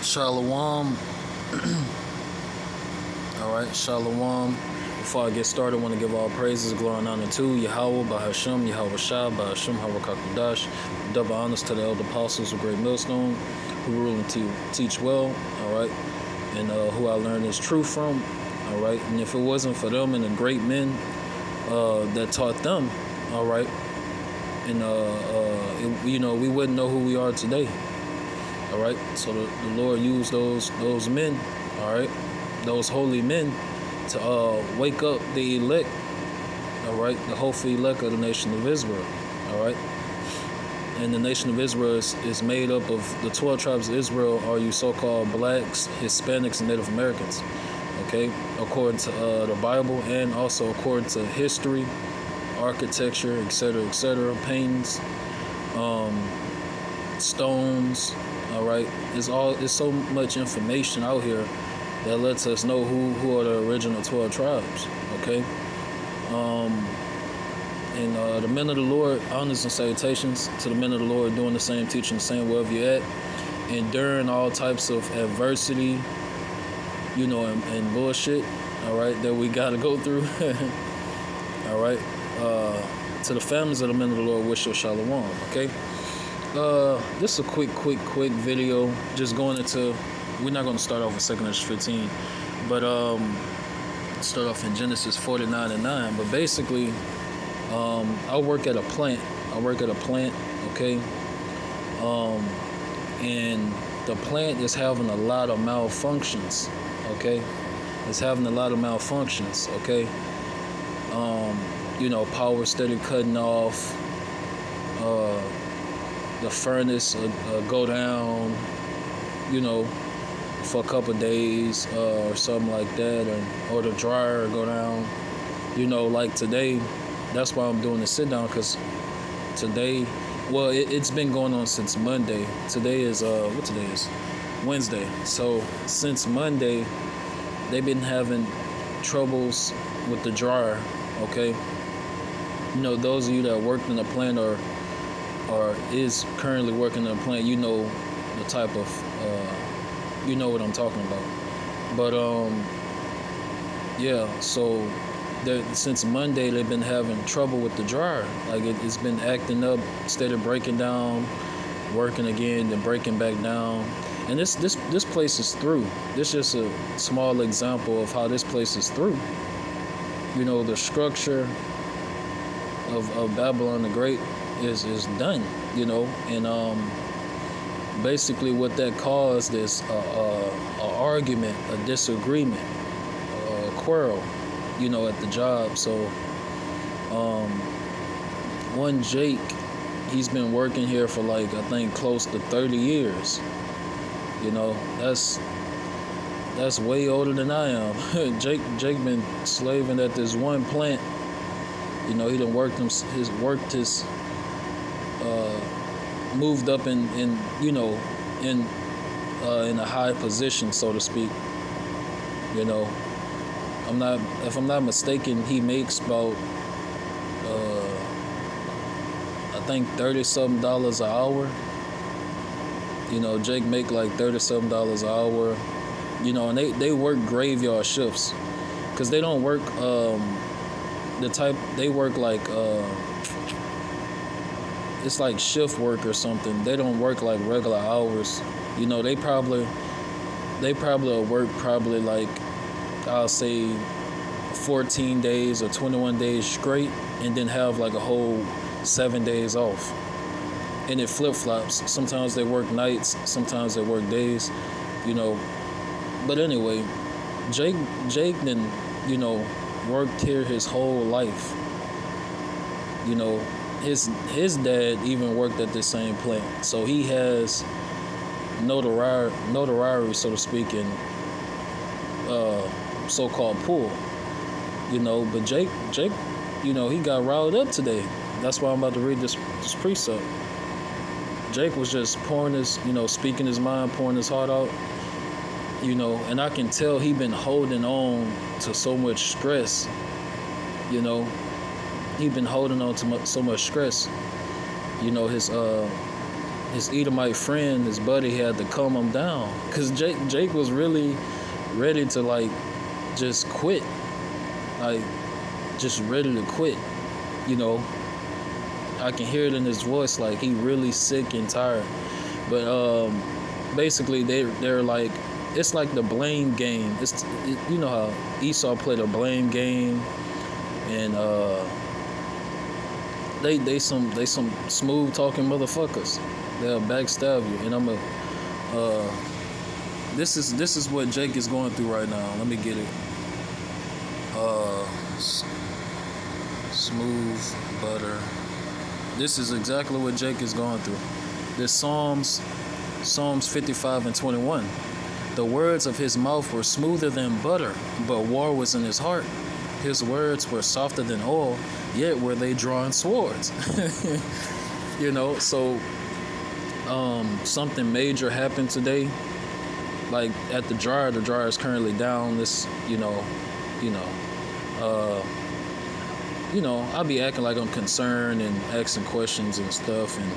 Shalom. Alright, Shalom. Before I get started, I want to give all praises, glory, and honor to Yahweh, Bahasham, Yahweh Shah, Bahasham, Harakakadash. Double honors to the elder apostles of Great Millstone, who rule and teach well, alright, and who I learned this truth from, alright. And if it wasn't for them and the great men that taught them, alright, and we wouldn't know who we are today. All right, so the Lord used those men, all right, those holy men, to wake up the elect, all right, the hopeful elect of the nation of Israel, all right. And the nation of Israel is made up of the 12 tribes of Israel, are you so-called blacks, Hispanics, and Native Americans, okay, according to the Bible, and also according to history, architecture, etc., paintings, stones. All right, it's so much information out here that lets us know who are the original 12 tribes. Okay, and the men of the Lord, honors and salutations to the men of the Lord doing the same teaching, the same wherever you're at, enduring all types of adversity, and bullshit. All right, that we got to go through. All right, to the families of the men of the Lord, wish you shalom. Okay. This is a quick video. Just going into, we're not going to start off with 2 Corinthians 15, but start off in Genesis 49:9. But basically, I work at a plant. Okay, and the plant is having a lot of malfunctions. Okay, it's having a lot of malfunctions. Okay, power steady cutting off. The furnace go down, for a couple of days or something like that, or the dryer go down, like today. That's why I'm doing the sit down, because today, well, it's been going on since Monday. Today is what today is? Wednesday. So since Monday, they've been having troubles with the dryer. Okay, those of you that worked in the plant or is currently working in a plant, the type of, what I'm talking about. But, so since Monday, they've been having trouble with the dryer. Like, it's been acting up, instead of breaking down, working again, then breaking back down. And this place is through. This is just a small example of how this place is through. The structure of Babylon the Great is done, and basically what that caused is a argument, a disagreement, a quarrel, at the job. So one Jake, he's been working here for I think close to 30 years. That's way older than I am. Jake been slaving at this one plant. He done moved up in a high position, so to speak. If I'm not mistaken, he makes about I think $30-something an hour. Jake make like $30-something an hour. And they work graveyard shifts, because they don't work they work like it's like shift work or something. They don't work like regular hours. They probably will work like, I'll say 14 days or 21 days straight, and then have like a whole 7 days off. And it flip-flops. Sometimes they work nights, sometimes they work days, But anyway, Jake then, worked here his whole life. His dad even worked at this same plant, so he has notoriety, so to speak, in so-called pull. But Jake, he got riled up today. That's why I'm about to read this precept. Jake was just pouring his, speaking his mind, pouring his heart out. And I can tell he been holding on to so much stress. He been holding on to so much stress. his Edomite friend, his buddy, had to calm him down, because Jake was really ready to like just quit, like just ready to quit. You know, I can hear it in his voice, like he really sick and tired. But basically they're like, it's like the blame game. You know how Esau played a blame game, and they some smooth talking motherfuckers. They'll backstab you, and this is what Jake is going through right now. Let me get it. Smooth butter. This is exactly what Jake is going through. This Psalms 55 and 21. The words of his mouth were smoother than butter, but war was in his heart. His words were softer than oil, yet were they drawing swords. You know, so something major happened today. Like at the dryer is currently down. This, I'll be acting like I'm concerned and asking questions and stuff, and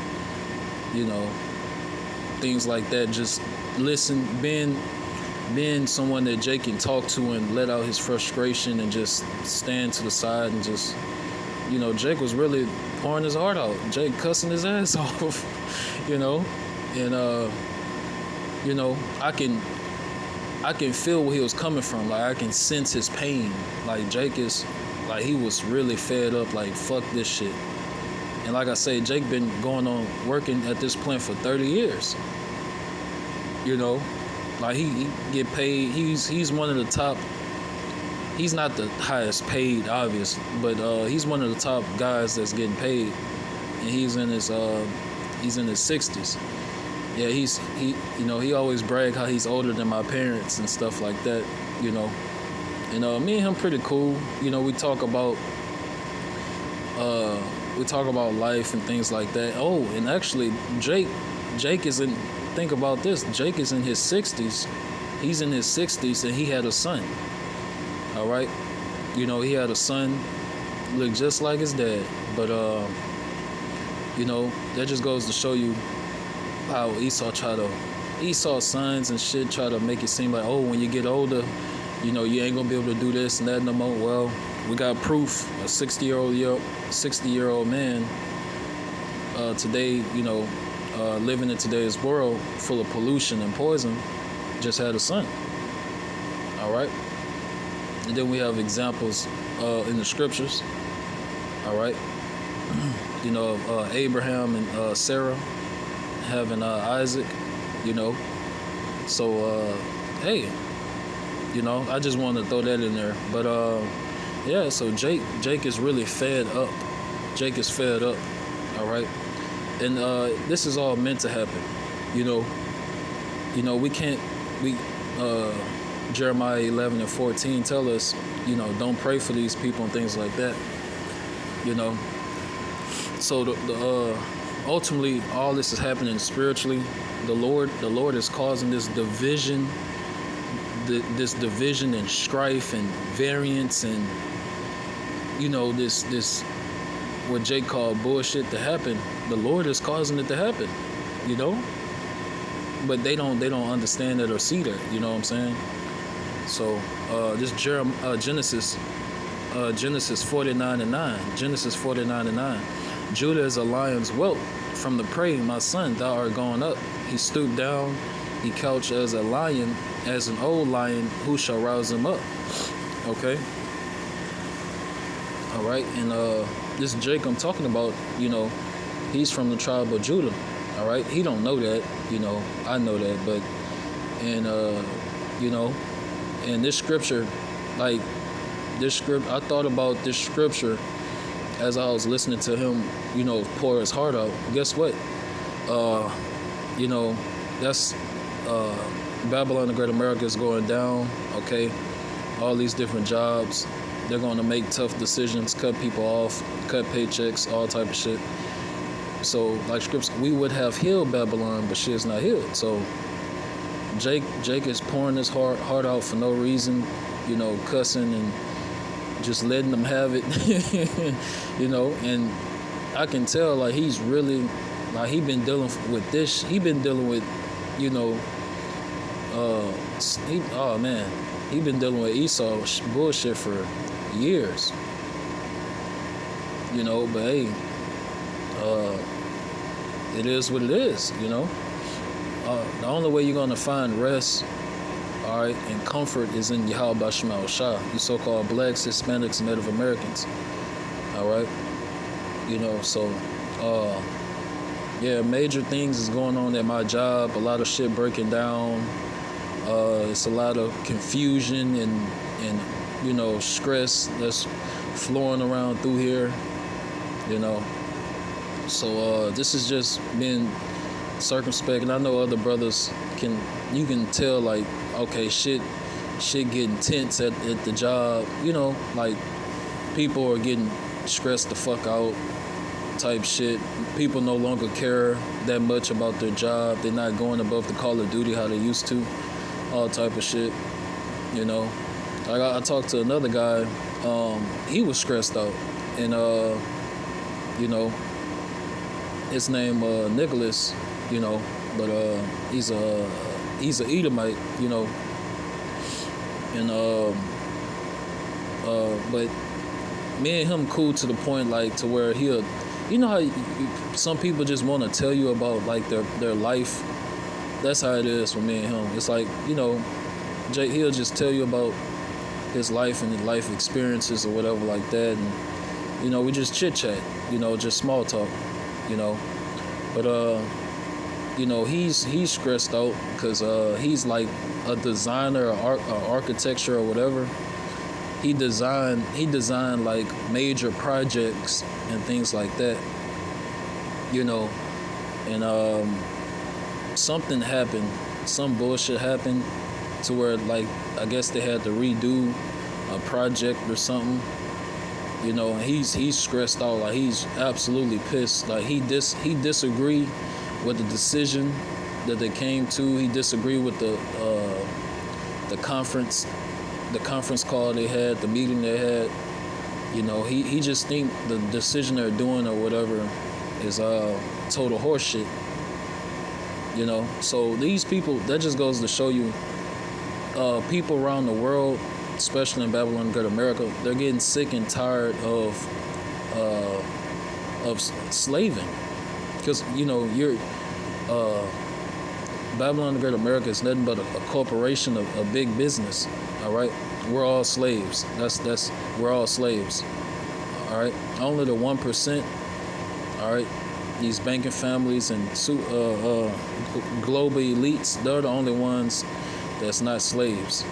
things like that. Just listen, being someone that Jake can talk to and let out his frustration, and just stand to the side and just, Jake was really pouring his heart out. Jake cussing his ass off, and I can feel where he was coming from. Like I can sense his pain. Like Jake is, like he was really fed up. Like fuck this shit. And like I say, Jake been going on working at this plant for 30 years. Like he get paid. He's one of the top. He's not the highest paid, obvious, but he's one of the top guys that's getting paid, and he's in his 60s. Yeah, he always brag how he's older than my parents and stuff like that. And me and him pretty cool. We talk about life and things like that. Oh, and actually, Jake is in. Think about this. Jake is in his 60s. He's in his 60s, and he had a son. All right, he had a son, looked just like his dad. But that just goes to show you how Esau's sons and shit try to make it seem like, oh, when you get older, you ain't gonna be able to do this and that no more. Well, we got proof. A 60-year-old man today, living in today's world full of pollution and poison, just had a son. All right. And then we have examples in the scriptures. All right. Of Abraham and Sarah having Isaac. So hey, I just wanted to throw that in there. But yeah, so Jake is really fed up. Jake is fed up. All right. And this is all meant to happen. Jeremiah 11 and 14 tell us, don't pray for these people and things like that. So ultimately, all this is happening spiritually. The Lord is causing this division, and strife and variance, and this what Jake called bullshit to happen. The Lord is causing it to happen, but they don't understand it or see that. You know what I'm saying? So this Genesis 49 and 9. Genesis 49 and 9. Judah is a lion's whelp. From the prey, my son, thou art gone up. He stooped down. He couched as a lion, as an old lion. Who shall rouse him up? Okay. All right. And this Jake I'm talking about, he's from the tribe of Judah. All right. He don't know that. I know that. But and this scripture, I thought about this scripture as I was listening to him, pour his heart out. Guess what? That's Babylon the Great America is going down, okay? All these different jobs, they're going to make tough decisions, cut people off, cut paychecks, all type of shit. So, like scripts, we would have healed Babylon, but she is not healed. So, Jake is pouring his heart out for no reason, cussing and just letting them have it, and I can tell, like, he's really, Like he been dealing with this. He been dealing with, you know, oh man, he been dealing with Esau bullshit for years. You know, but hey, it is what it is. You know, the only way you're gonna find rest, all right, and comfort is in Yahweh B'Shem Shah. You so-called blacks, Hispanics, Native Americans. All right, you know, so yeah, major things is going on at my job. A lot of shit breaking down. It's a lot of confusion and you know, stress that's flowing around through here. You know, so this has just been circumspect, and I know other brothers you can tell, like, okay, shit getting tense at the job. You know, like people are getting stressed the fuck out type shit. People no longer care that much about their job. They're not going above the call of duty how they used to. All type of shit. You know, I talked to another guy. He was stressed out, and you know, his name Nicholas. You know, but he's a Edomite. You know, and but me and him cool to the point, like, to where he'll, you know how some people just want to tell you about, like, their life. That's how it is for me and him. It's like, you know, he'll just tell you about his life and his life experiences or whatever like that, and you know, we just chit chat, you know, just small talk, you know. But you know, he's stressed out because he's like a designer or architecture or whatever. He designed like major projects and things like that, you know, and something happened, some bullshit happened to where, like, I guess they had to redo a project or something, you know, and he's stressed out, like he's absolutely pissed, like he disagreed with the decision that they came to. He disagreed with the conference call they had, the meeting they had. You know, he just think the decision they're doing or whatever is total horseshit. You know, so these people, that just goes to show you, people around the world, especially in Babylon, Great America, they're getting sick and tired of slaving, because, you know, Babylon the Great America is nothing but a corporation, a big business. All right, we're all slaves. We're all slaves. All right, only the 1%. All right, these banking families and global elites, they're the only ones that's not slaves.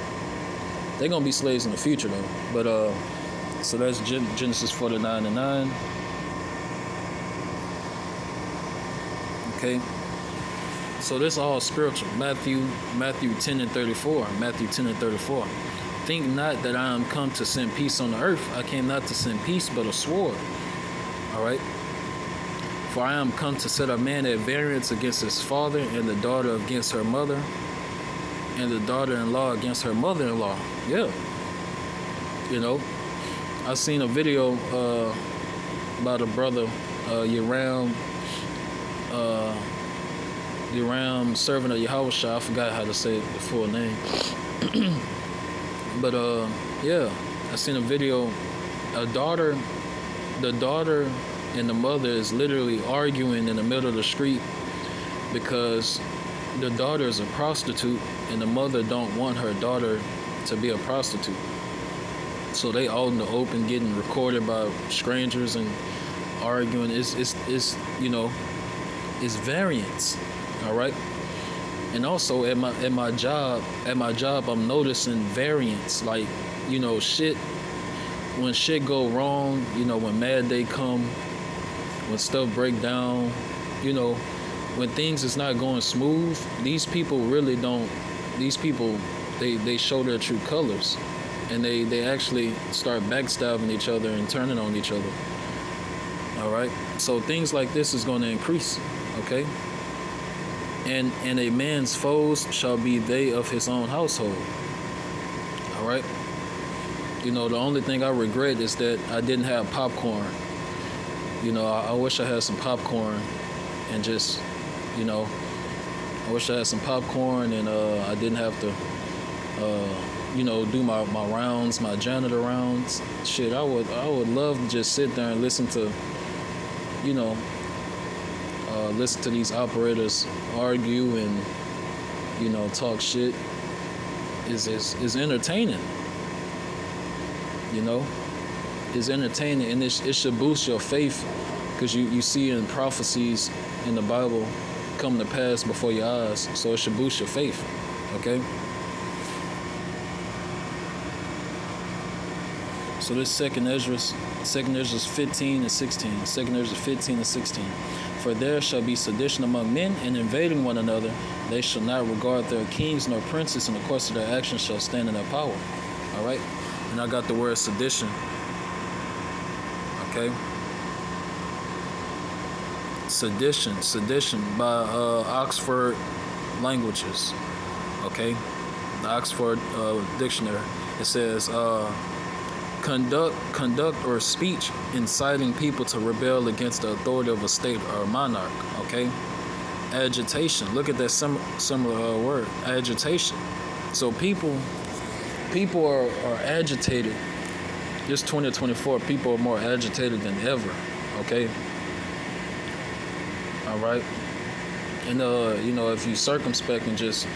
They're gonna be slaves in the future though. But so that's Genesis 49:9. Okay. So this is all spiritual. Matthew 10:34. Matthew 10:34. Think not that I am come to send peace on the earth. I came not to send peace, but a sword. All right. For I am come to set a man at variance against his father, and the daughter against her mother, and the daughter-in-law against her mother-in-law. Yeah. You know, I seen a video about a brother, Yeram, servant of Yahweh Shah. I forgot how to say the full name. But yeah, I seen a video. The daughter and the mother is literally arguing in the middle of the street because the daughter is a prostitute and the mother don't want her daughter to be a prostitute. So they out in the open getting recorded by strangers and arguing. It's you know, it's variance. All right. And also at my job, I'm noticing variance. Like, you know, when shit go wrong, you know, when mad day come, when stuff break down, you know, when things is not going smooth, these people they show their true colors, and they actually start backstabbing each other and turning on each other. All right. So things like this is going to increase. Okay. And a man's foes shall be they of his own household. All right. You know, the only thing I regret is that I didn't have popcorn. You know, I wish I had some popcorn and just, I wish I had some popcorn and I didn't have to, do my rounds, my janitor rounds. Shit, I would love to just sit there and listen to, listen to these operators argue and, talk shit. Is entertaining. It's entertaining, and it should boost your faith, because you see in prophecies in the Bible come to pass before your eyes. So it should boost your faith. Okay. So this second Ezra 15 and 16. Second Ezra 15 and 16. For there shall be sedition among men, and invading one another. They shall not regard their kings nor princes, and the course of their actions shall stand in their power. All right? And I got the word sedition. Okay? Sedition by Oxford Languages. Okay? The Oxford Dictionary. It says, conduct or speech inciting people to rebel against the authority of a state or monarch. Okay? Agitation. Look at that similar word. Agitation. So people are agitated. This 2024, people are more agitated than ever. Okay? All right? And, if you circumspect and just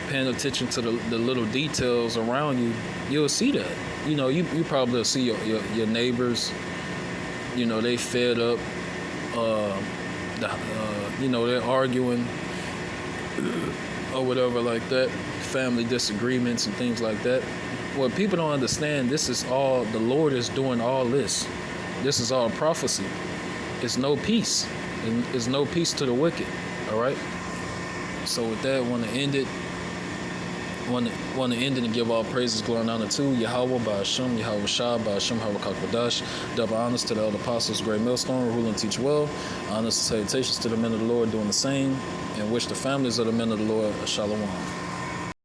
paying attention to the little details around you, you'll see that. You probably see your neighbors, they fed up, they're arguing or whatever like that, family disagreements and things like that. What people don't understand, this is all, the Lord is doing all this. This is all prophecy. It's no peace. It's no peace to the wicked. All right? So with that, I want to end it. Want to end it and give all praises, glory, and honor to Yahweh, by Hashem, Yahweh Shah, by Hashem, Harakakadash. Double honors to the elder apostles, great millstone, rule and teach well. Honors and salutations to the men of the Lord doing the same, and wish the families of the men of the Lord a shalom.